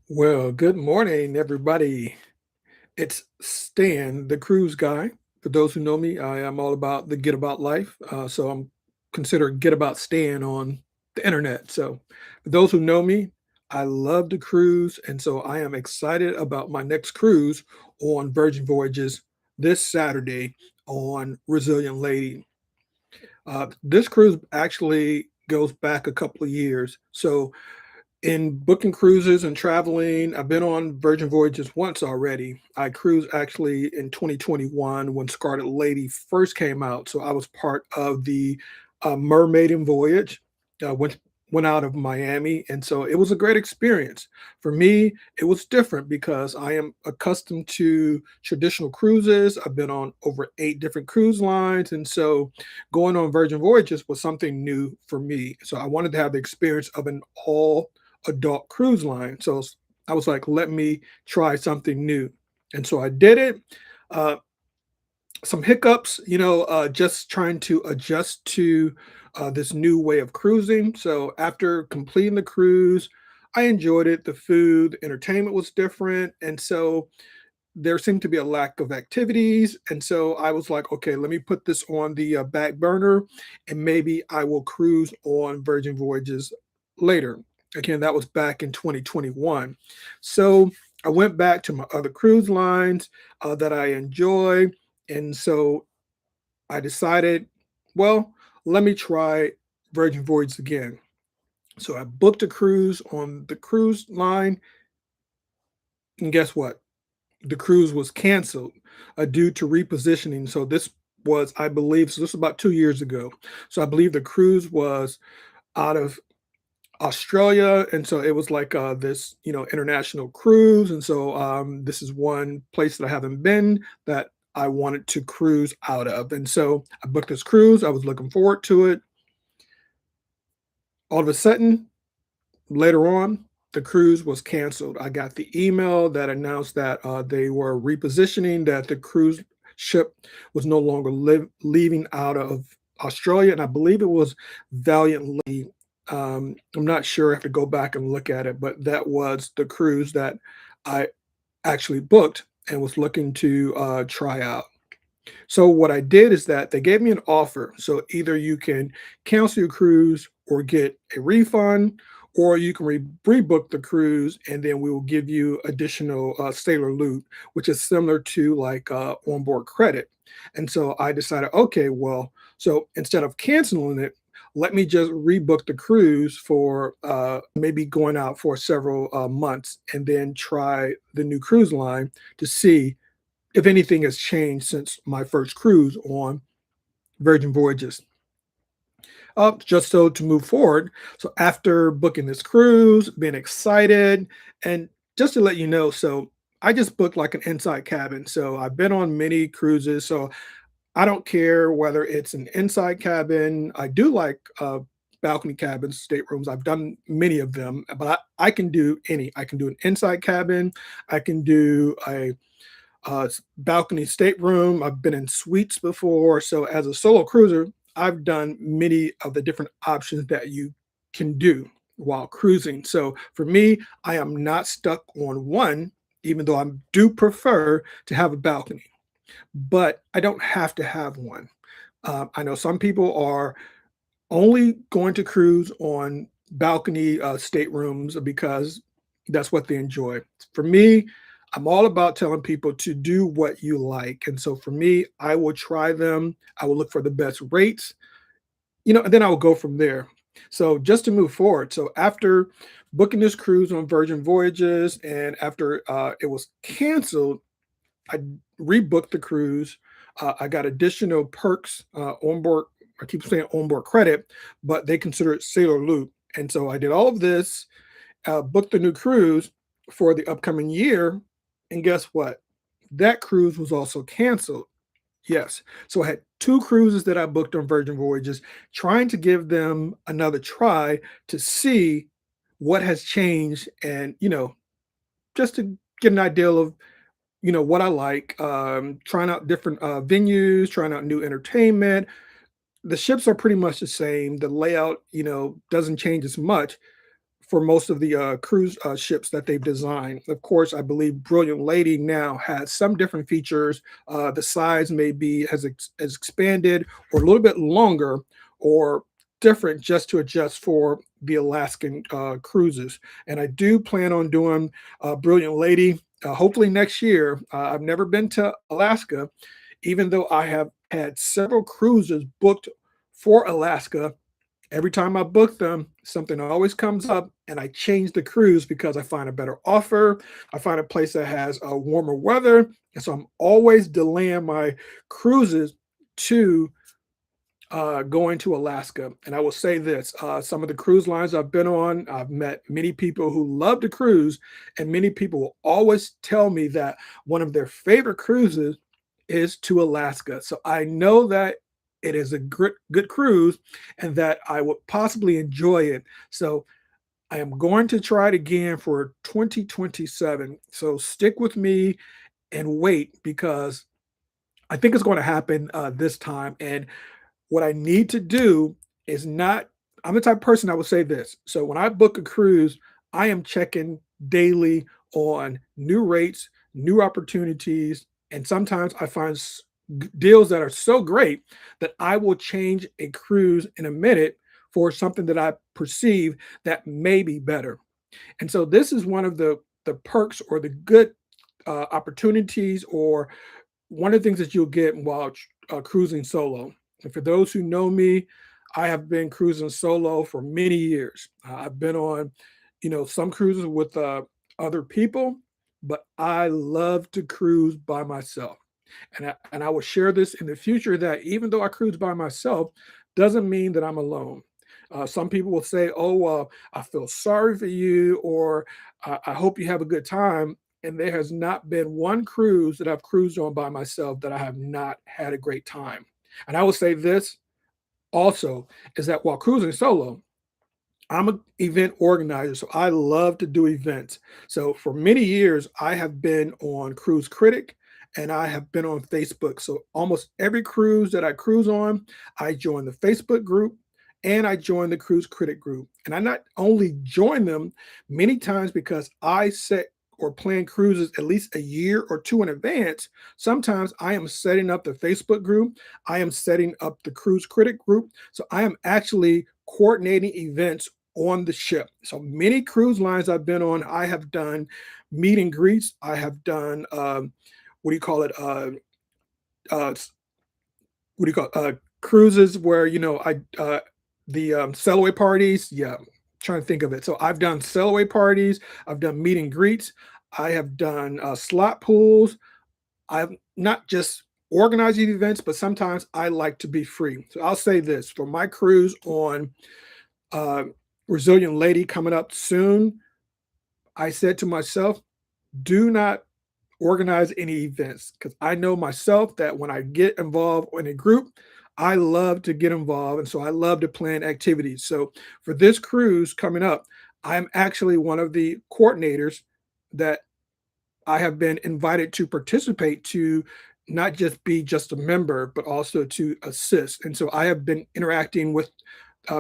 Well, good morning, everybody. It's Stan, the cruise guy. For those who know me, I am all about the get about life. So I'm considered get about Stan on the internet. So for those who know me, I love to cruise. And so I am excited about my next cruise on Virgin Voyages this Saturday on Resilient Lady. This cruise actually goes back a couple of years. So in booking cruises and traveling, I've been on Virgin Voyages once already. I cruised actually in 2021 when Scarlet Lady first came out. So I was part of the Mermaiden voyage. Went out of Miami, and so it was a great experience. For me, it was different because I am accustomed to traditional cruises. I've been on over 8 different cruise lines, and so going on Virgin Voyages was something new for me. So I wanted to have the experience of an all adult cruise line. So I was like, let me try something new. And so I did it. Uh, some hiccups, just trying to adjust to this new way of cruising. So after completing the cruise, I enjoyed it. The food, the entertainment was different. And so there seemed to be a lack of activities. And so I was like, okay, let me put this on the back burner and maybe I will cruise on Virgin Voyages later. Again, that was back in 2021. So I went back to my other cruise lines that I enjoy. And so I decided, well, let me try Virgin Voyages again. So I booked a cruise on the cruise line. And guess what? The cruise was canceled due to repositioning. So this was, I believe, so this was about 2 years ago. So I believe the cruise was out of Australia, and so it was like this, international cruise. And so this is one place that I haven't been that I wanted to cruise out of. And so I booked this cruise. I was looking forward to it. All of a sudden, later on, the cruise was canceled. I got the email that announced that they were repositioning, that the cruise ship was no longer leaving out of Australia, and I believe it was Valiantly. I'm not sure. I have to go back and look at it, but that was the cruise that I actually booked and was looking to try out. So what I did is that they gave me an offer. So either you can cancel your cruise or get a refund, or you can rebook the cruise and then we will give you additional sailor loot, which is similar to like onboard credit. And so I decided, okay, well, so instead of canceling it, let me just rebook the cruise for maybe going out for several months and then try the new cruise line to see if anything has changed since my first cruise on Virgin Voyages. Just so to move forward. So after booking this cruise, being excited, and just to let you know, so I just booked like an inside cabin. So I've been on many cruises. So I don't care whether it's an inside cabin. I do like balcony cabins, staterooms. I've done many of them, but I can do any. I can do an inside cabin. I can do a balcony stateroom. I've been in suites before. So as a solo cruiser, I've done many of the different options that you can do while cruising. So for me, I am not stuck on one, even though I do prefer to have a balcony, but I don't have to have one. I know some people are only going to cruise on balcony staterooms because that's what they enjoy. For me, I'm all about telling people to do what you like. And so for me, I will try them. I will look for the best rates, and then I will go from there. So just to move forward. So after booking this cruise on Virgin Voyages and after it was canceled, I rebooked the cruise. I got additional perks on board. I keep saying onboard credit, but they consider it sailor loop. And so I did all of this, booked the new cruise for the upcoming year. And guess what? That cruise was also canceled. Yes. So I had 2 cruises that I booked on Virgin Voyages, trying to give them another try to see what has changed and, just to get an idea of what I like, trying out different venues, trying out new entertainment. The ships are pretty much the same. The layout, doesn't change as much for most of the cruise ships that they've designed. Of course, I believe Brilliant Lady now has some different features. The size may be has expanded or a little bit longer or different just to adjust for the Alaskan cruises. And I do plan on doing Brilliant Lady hopefully next year. I've never been to Alaska, even though I have had several cruises booked for Alaska. Every time I book them, something always comes up, and I change the cruise because I find a better offer. I find a place that has warmer weather, and so I'm always delaying my cruises to going to Alaska. And I will say this: some of the cruise lines I've been on, I've met many people who love to cruise, and many people will always tell me that one of their favorite cruises is to Alaska. So I know that it is a good cruise and that I would possibly enjoy it. So I am going to try it again for 2027. So stick with me and wait because I think it's going to happen this time. And what I need to do is not, I'm the type of person that would say this. So when I book a cruise, I am checking daily on new rates, new opportunities, and sometimes I find deals that are so great that I will change a cruise in a minute for something that I perceive that may be better. And so this is one of the perks or the good opportunities or one of the things that you'll get while cruising solo. And for those who know me, I have been cruising solo for many years. I've been on, some cruises with other people, but I love to cruise by myself. And I will share this in the future that even though I cruise by myself, doesn't mean that I'm alone. Some people will say, "Oh, I feel sorry for you," or "I hope you have a good time." And there has not been one cruise that I've cruised on by myself that I have not had a great time. And I will say this also is that while cruising solo, I'm an event organizer, so I love to do events. So for many years, I have been on Cruise Critic and I have been on Facebook. So almost every cruise that I cruise on, I join the Facebook group and I join the Cruise Critic group. And I not only join them many times because I set or plan cruises at least a year or two in advance. Sometimes I am setting up the Facebook group, I am setting up the Cruise Critic group. So I am actually coordinating events on the ship. So many cruise lines I've been on, I have done meet and greets. I have done what do you call it? Uh, what do you call cruises where I the sail away parties. Yeah, I'm trying to think of it. So I've done sail away parties. I've done meet and greets. I have done slot pools. I've not just organizing events, but sometimes I like to be free. So I'll say this for my cruise on uh, Resilient Lady coming up soon. I said to myself, do not organize any events because I know myself that when I get involved in a group, I love to get involved. And so I love to plan activities. So for this cruise coming up, I'm actually one of the coordinators that I have been invited to participate to not just be just a member, but also to assist. And so I have been interacting with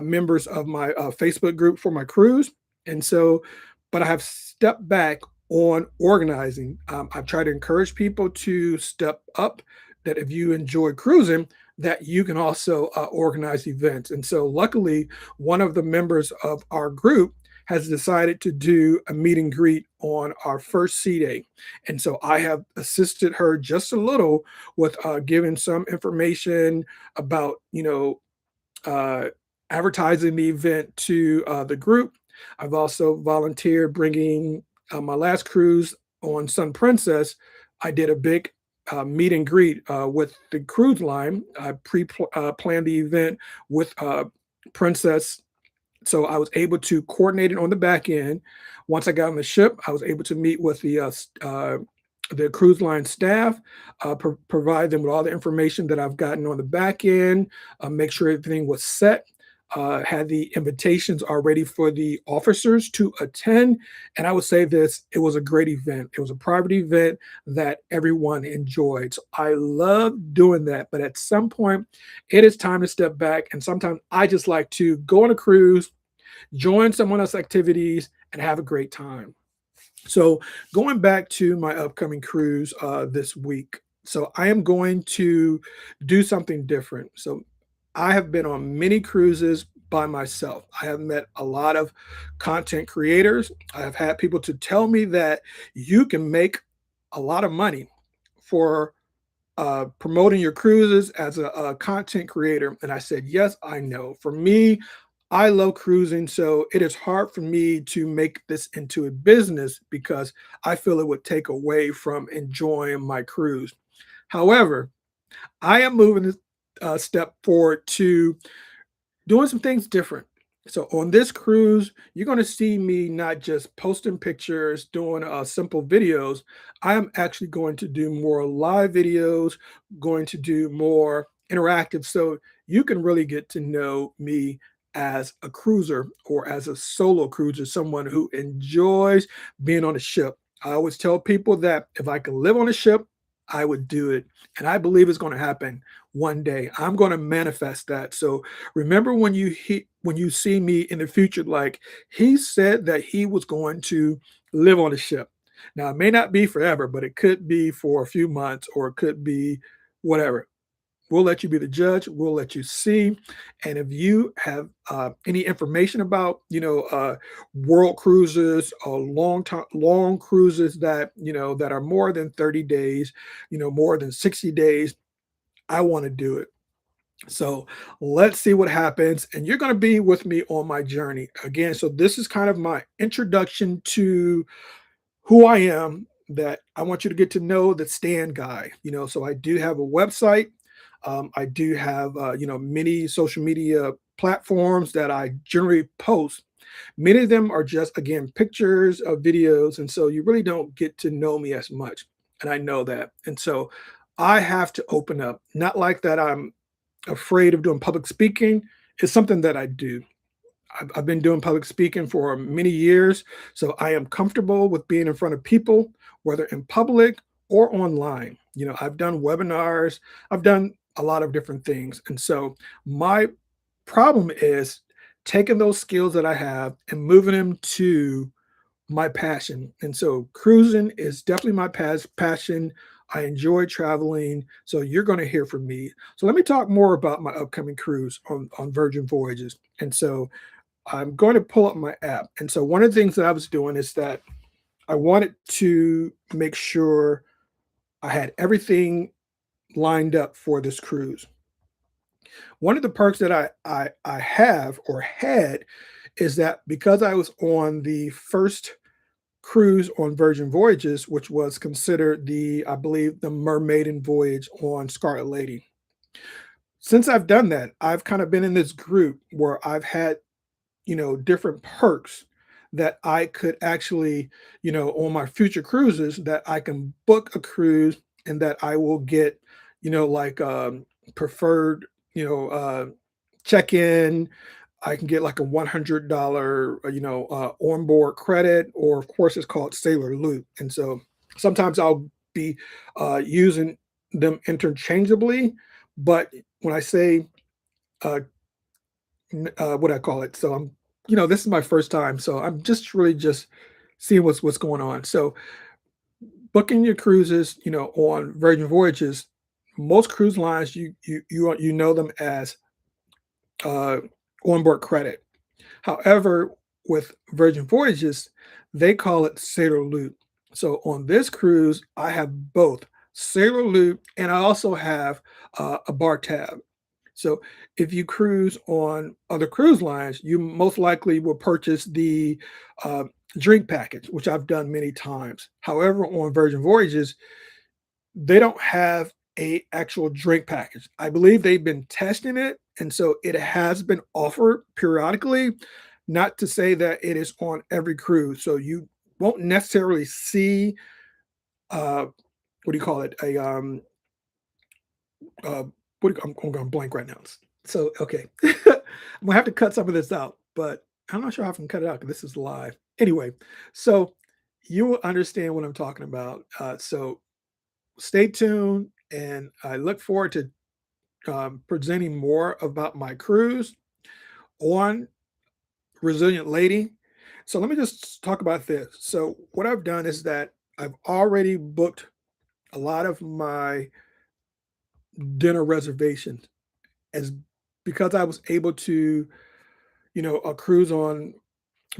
members of my Facebook group for my cruise. And so, but I have stepped back on organizing. I've tried to encourage people to step up, that if you enjoy cruising, that you can also organize events. And so, luckily, one of the members of our group has decided to do a meet and greet on our first sea day. And so I have assisted her just a little with giving some information about, uh, advertising the event to the group. I've also volunteered bringing my last cruise on Sun Princess. I did a big meet and greet with the cruise line. I planned the event with Princess, so I was able to coordinate it on the back end. Once I got on the ship, I was able to meet with the cruise line staff, provide them with all the information that I've gotten on the back end, make sure everything was set. Had the invitations already for the officers to attend. And I would say this, it was a great event. It was a private event that everyone enjoyed. So I love doing that. But at some point, it is time to step back. And sometimes I just like to go on a cruise, join someone else's activities, and have a great time. So, going back to my upcoming cruise this week. So, I am going to do something different. So, I have been on many cruises by myself. I have met a lot of content creators. I have had people to tell me that you can make a lot of money for promoting your cruises as a content creator. And I said, yes, I know. For me, I love cruising. So it is hard for me to make this into a business because I feel it would take away from enjoying my cruise. However, I am moving a step forward to doing some things different. So on this cruise, you're going to see me not just posting pictures, doing simple videos. I am actually going to do more live videos, going to do more interactive. So you can really get to know me as a cruiser or as a solo cruiser, someone who enjoys being on a ship. I always tell people that if I could live on a ship, I would do it. And I believe it's going to happen one day. I'm going to manifest that. So remember when you see me in the future, like he said that he was going to live on a ship. Now it may not be forever, but it could be for a few months or it could be whatever. We'll let you be the judge. We'll let you see. And if you have any information about, world cruises or long cruises that, that are more than 30 days, more than 60 days, I want to do it. So let's see what happens. And you're going to be with me on my journey again. So this is kind of my introduction to who I am, that I want you to get to know the Stan guy. So I do have a website. I do have, many social media platforms that I generally post. Many of them are just, again, pictures of videos. And so you really don't get to know me as much. And I know that. And so I have to open up, not like that I'm afraid of doing public speaking. Is something that I do. I've been doing public speaking for many years, so I am comfortable with being in front of people, whether in public or online. I've done webinars, I've done a lot of different things. And so my problem is taking those skills that I have and moving them to my passion. And so cruising is definitely my passion. I enjoy traveling. So you're going to hear from me. So let me talk more about my upcoming cruise on Virgin Voyages. And so I'm going to pull up my app. And so one of the things that I was doing is that I wanted to make sure I had everything lined up for this cruise. One of the perks that I have or had is that because I was on the first cruise on Virgin Voyages, which was considered I believe, the mermaiden voyage on Scarlet Lady. Since I've done that, I've kind of been in this group where I've had, different perks that I could actually, on my future cruises, that I can book a cruise and that I will get, like preferred, check in. I can get like a $100, onboard credit, or of course it's called Sailor Loop. And so sometimes I'll be using them interchangeably, but when I say uh, what I call it, so this is my first time, so I'm just really just seeing what's going on. So booking your cruises, on Virgin Voyages, most cruise lines you know them as uh, onboard credit. However, with Virgin Voyages, they call it Sailor Loop. So on this cruise, I have both Sailor Loop and I also have a bar tab. So if you cruise on other cruise lines, you most likely will purchase the uh, drink package, which I've done many times. However, on Virgin Voyages, they don't have a actual drink package. I believe they've been testing it, and so it has been offered periodically. Not to say that it is on every cruise, so you won't necessarily see uh, what do you call it? Uh, I'm going blank right now. So okay, I'm gonna have to cut some of this out, but I'm not sure how I can cut it out because this is live. Anyway, so you will understand what I'm talking about. So stay tuned, and I look forward to presenting more about my cruise on resilient lady. So let me just talk about this. So what I've done is that I've already booked a lot of my dinner reservations as because I was able to, cruise on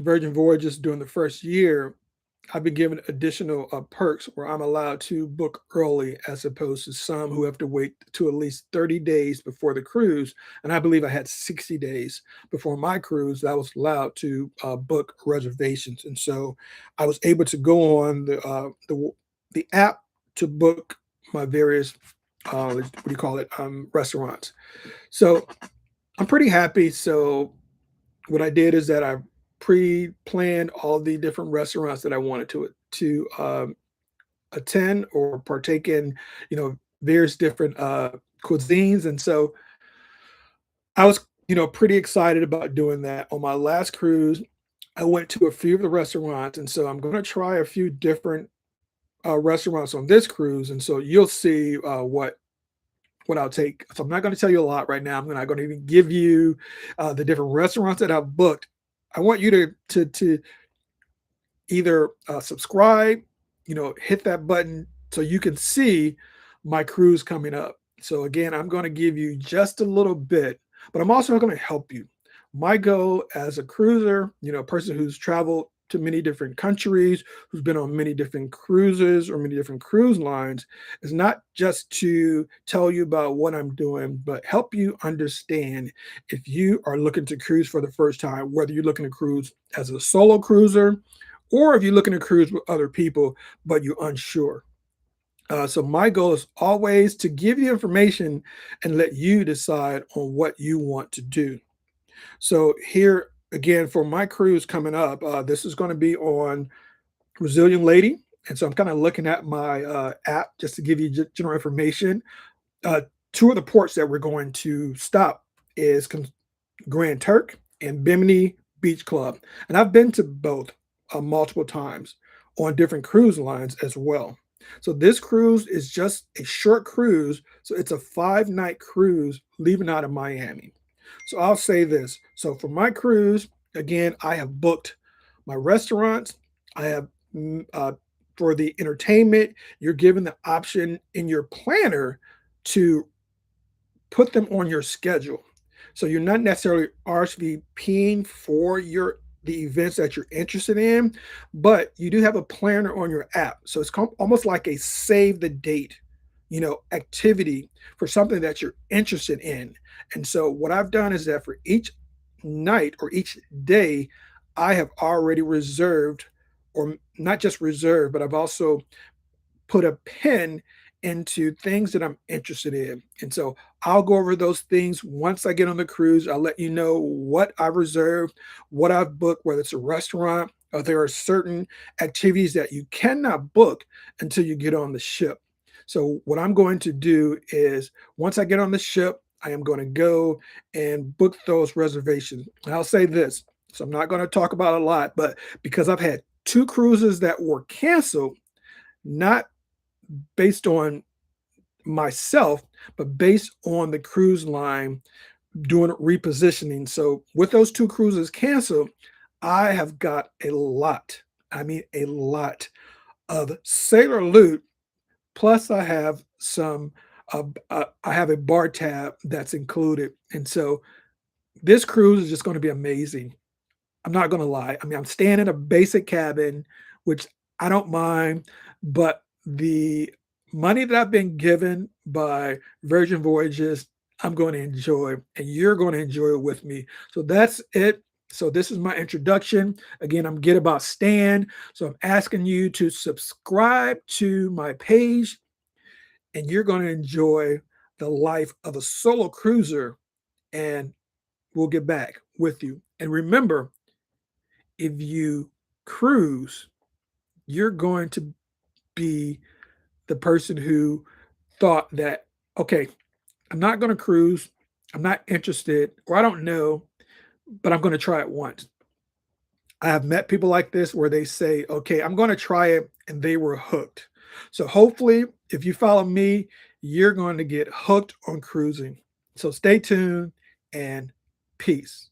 Virgin Voyages during the first year. I've been given additional perks where I'm allowed to book early as opposed to some who have to wait to at least 30 days before the cruise. And I believe I had 60 days before my cruise that I was allowed to book reservations. And so I was able to go on the app to book my various what do you call it, restaurants. So I'm pretty happy. So what I did is that I pre-planned all the different restaurants that I wanted to attend or partake in, various different cuisines, and so I was, pretty excited about doing that. On my last cruise, I went to a few of the restaurants, and so I'm going to try a few different restaurants on this cruise, and so you'll see what I'll take. So I'm not going to tell you a lot right now. I'm not going to even give you the different restaurants that I've booked. I want you to either subscribe, hit that button so you can see my cruise coming up. So again, I'm going to give you just a little bit, but I'm also going to help you. My goal as a cruiser, a person who's traveled to many different countries, who's been on many different cruises or many different cruise lines, is not just to tell you about what I'm doing, but help you understand if you are looking to cruise for the first time, whether you're looking to cruise as a solo cruiser or if you're looking to cruise with other people, but you're unsure. So my goal is always to give you information and let you decide on what you want to do. So here again for my cruise coming up, this is going to be on Resilient Lady, and so I'm kind of looking at my app just to give you general information. Uh, Two of the ports that we're going to stop is Grand Turk and Bimini Beach Club. And I've been to both multiple times on different cruise lines as well. So this cruise is just a short cruise. So it's a 5-night cruise leaving out of Miami. So I'll say this. So for my cruise, again, I have booked my restaurants. I have for the entertainment, you're given the option in your planner to put them on your schedule. So you're not necessarily RSVPing for the events that you're interested in, but you do have a planner on your app. So it's almost like a save the date, activity for something that you're interested in. And so what I've done is that for each night or each day, I have already reserved, or not just reserved, but I've also put a pin into things that I'm interested in. And so I'll go over those things once I get on the cruise. I'll let you know what I've reserved, what I've booked, whether it's a restaurant or there are certain activities that you cannot book until you get on the ship. So what I'm going to do is once I get on the ship, I am going to go and book those reservations. And I'll say this. So I'm not going to talk about a lot, but because I've had two cruises that were canceled, not based on myself, but based on the cruise line doing repositioning. So with those two cruises canceled, I have got a lot, I mean a lot of sailor loot. Plus I have I have a bar tab that's included. And so this cruise is just going to be amazing. I'm not gonna lie. I mean, I'm staying in a basic cabin, which I don't mind, but the money that I've been given by Virgin Voyages, I'm going to enjoy, and you're going to enjoy it with me. So that's it. So this is my introduction. Again, I'm Getabout Stan. So I'm asking you to subscribe to my page, and you're going to enjoy the life of a solo cruiser, and we'll get back with you. And remember, if you cruise, you're going to be the person who thought that, okay, I'm not going to cruise. I'm not interested, or I don't know, but I'm going to try it once. I have met people like this where they say, okay, I'm going to try it, and they were hooked. So hopefully, if you follow me, you're going to get hooked on cruising. So stay tuned and peace.